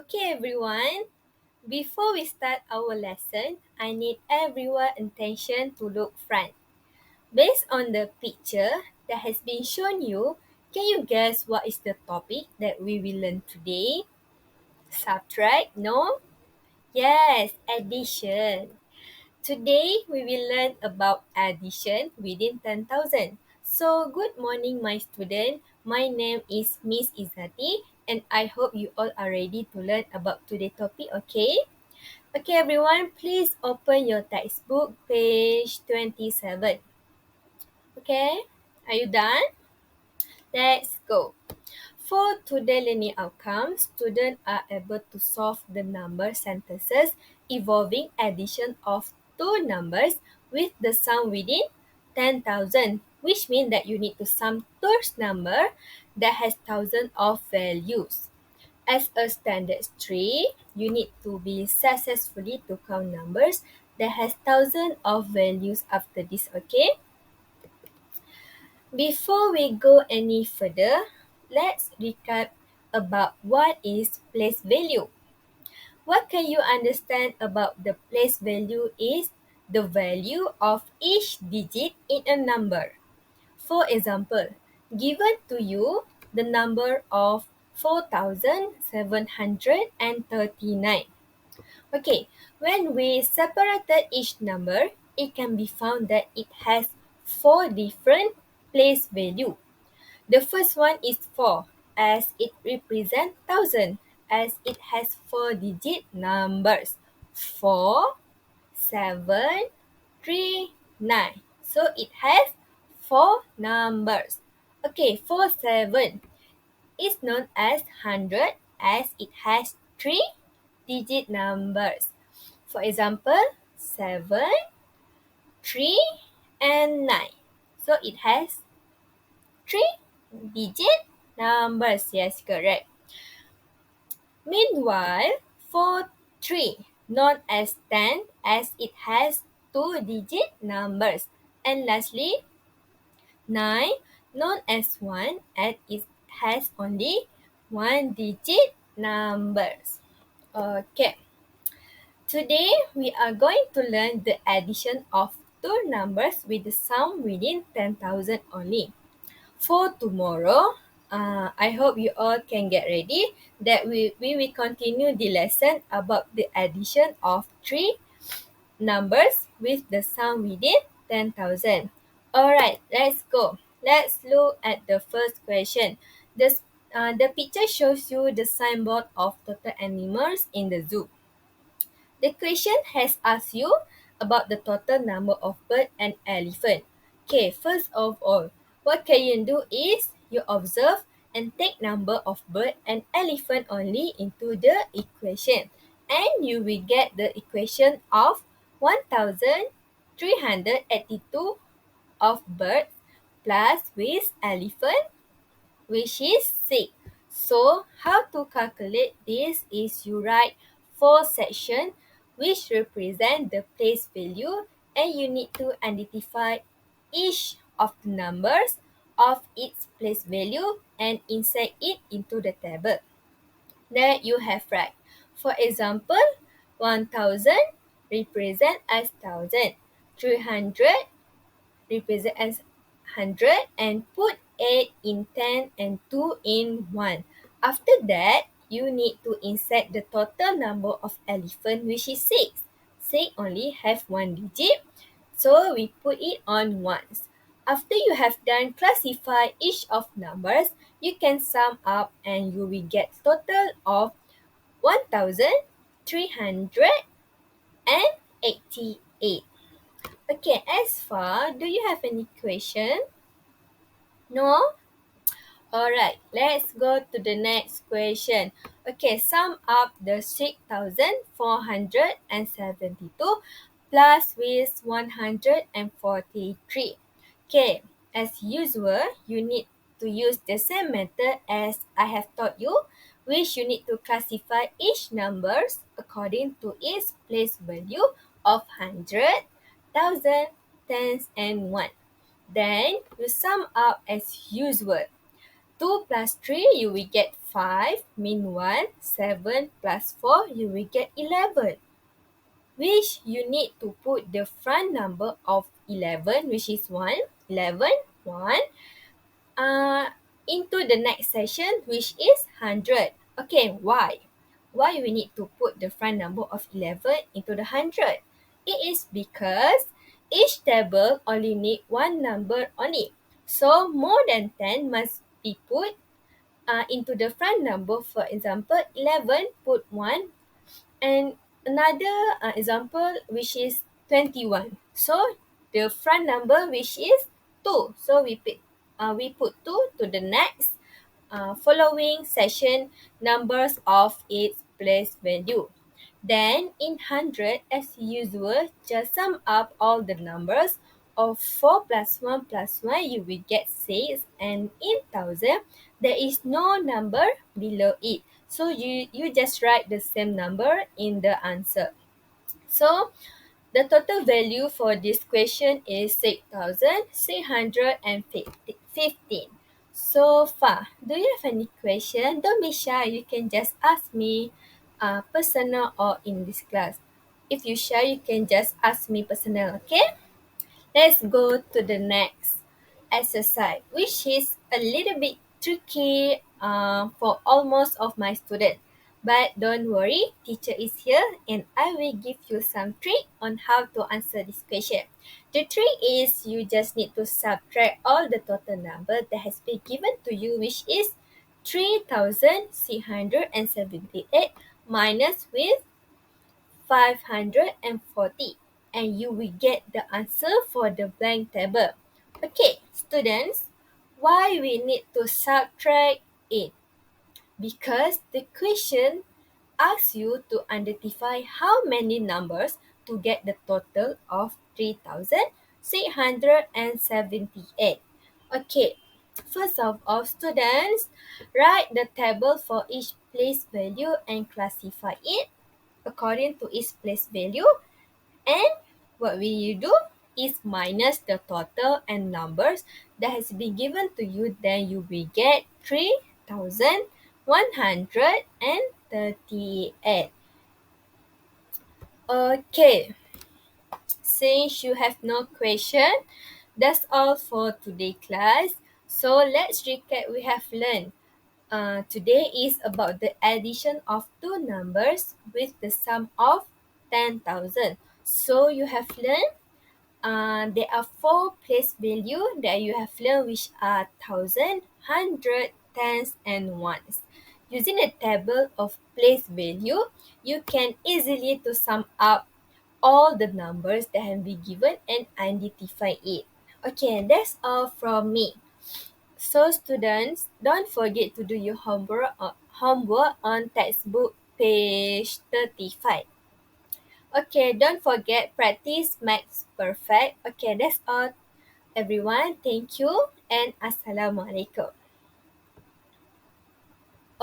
Okay, everyone. Before we start our lesson, I need everyone's attention to look front. Based on the picture that has been shown you, can you guess what is the topic that we will learn today? Subtract? No? Yes, addition. Today we will learn about addition within 10,000. So, good morning, my student. My name is Miss Izati, and I hope you all are ready to learn about today's topic, okay? Okay, everyone, please open your textbook, page 27. Okay, are you done? Let's go. For today's learning outcomes, students are able to solve the number sentences involving addition of two numbers with the sum within 10,000, which means that you need to sum two number that has thousands of values. As a standard tree, you need to be successfully to count numbers that has thousands of values after this, okay? Before we go any further, let's recap about what is place value. What can you understand about the place value is the value of each digit in a number. For example, given to you the number of 4,739. Okay, when we separated each number, it can be found that it has four different place value. The first one is 4, as it represents 1,000, as it has four-digit numbers. 4, 7, 3, 9. So it has four numbers. Okay, 47 is known as 100 as it has three-digit numbers. For example, 7, 3, and 9. So it has three-digit numbers. Yes, correct. Meanwhile, for 3, known as 10 as it has two-digit numbers. And lastly, 9, known as 1 as it has only one-digit numbers. Okay. Today, we are going to learn the addition of two numbers with the sum within 10,000 only. For tomorrow, I hope you all can get ready that we will continue the lesson about the addition of three numbers with the sum within 10,000. Alright, let's go. Let's look at the first question. The picture shows you the signboard of total animals in the zoo. The question has asked you about the total number of bird and elephant. Okay, first of all, what can you do is you observe and take number of bird and elephant only into the equation. And you will get the equation of 1,382 of birds plus with elephant, which is 6. So, how to calculate this is you write 4 sections which represent the place value, and you need to identify each of the numbers of its place value and insert it into the table. There you have right. For example, 1,000 represent as 1,000, 300 represent as 100, and put 8 in 10 and 2 in 1. After that, you need to insert the total number of elephant, which is 6. 6 only have one digit, so we put it on ones. After you have done classify each of numbers, you can sum up and you will get total of 1,388. Okay, as far, do you have any question? No? Alright, let's go to the next question. Okay, sum up the 6,472 plus with 143. Okay, as usual, you need to use the same method as I have taught you, which you need to classify each numbers according to its place value of 100, 1,000, tens, and 1. Then you sum up as usual. 2 plus 3, you will get 5. Meanwhile, 7 plus 4, you will get 11. Which you need to put the front number of 11, which is 1, 11, 1, uh, into the next section, which is 100. Okay, why? Why we need to put the front number of 11 into the 100? It is because each table only need one number on it. So more than 10 must be put into the front number. For example, 11 put 1, and another example which is 21. So the front number which is 2. So we put 2 to the next following section numbers of its place value. Then in 100, as usual, just sum up all the numbers of 4 plus 1 plus 1, you will get 6. And in 1000, there is no number below it. So you just write the same number in the answer. So the total value for this question is 6,615. So far, do you have any question? Don't be shy. You can just ask me personal or in this class. If you shy, you can just ask me personal, okay? Let's go to the next exercise, which is a little bit tricky for almost of my students. But don't worry, teacher is here and I will give you some trick on how to answer this question. The trick is you just need to subtract all the total number that has been given to you, which is 3,678 minus with 540, and you will get the answer for the blank table. Okay, students, why we need to subtract it? Because the question asks you to identify how many numbers to get the total of 3,678. Okay, first of all, students, write the table for each place value and classify it according to its place value. And what will you do is minus the total and numbers that has been given to you. Then you will get 3,138. Okay, since you have no question, that's all for today class. So let's recap we have learned. Today is about the addition of two numbers with the sum of 10,000. So you have learned there are four place value that you have learned, which are thousand, hundred, tens, and ones. Using a table of place value, you can easily to sum up all the numbers that have been given and identify it. Okay, that's all from me. So students, don't forget to do your homework on textbook page 35. Okay, don't forget practice makes perfect. Okay, that's all everyone. Thank you and assalamualaikum.